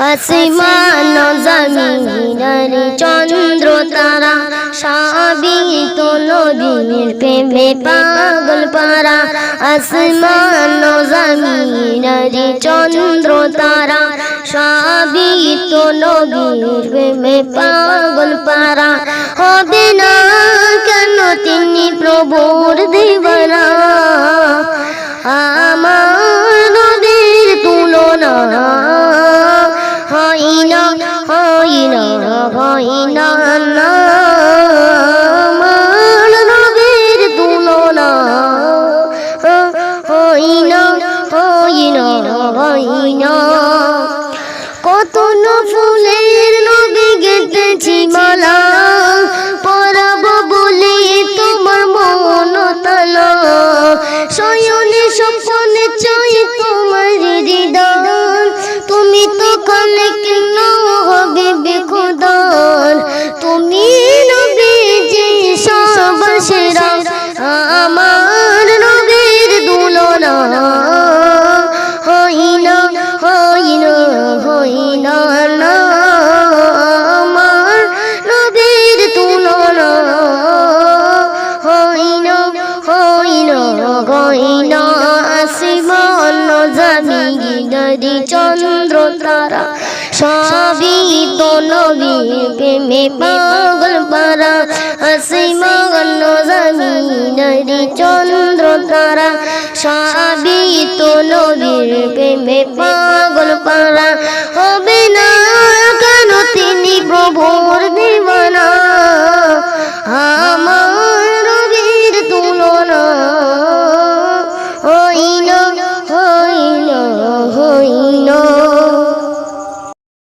আসমান জমিনের চন্দ্র তারা সবই তো নবীর প্রেমে পাগল পারা। আসমান জমিনের চন্দ্র তারা সবই তো নবীর প্রেমে পাগল পারা। হবে না কেন তিনি প্রভুর দিবানা, আমার নবীর তুলনা হয় না, হয় না, হয় না, আমার নবীর তুলনা হয় না, হয় না, হয় না। কত ফুলের নবী গেঁথেছি মালা, পরাবো বলে তোমার মন তালা। শয়নে স্বপ্নে চাই তোমার হৃদয়, তুমি তো কালে কেন হবে বেখুদার। তুমি নবী যে সবার সেরা, আমার নবীর তুলনা হয় না, হয় না, হয় না, আমার নবীর তুলনা হয় না, হয় না, হয় না। আসমান জমিনের চন্দ্র তারা সবই তো নবীর প্রেমে পাগল পারা। আসমান জমিনের চন্দ্র তারা সবই তো নবীর প্রেমে পাগল পারা।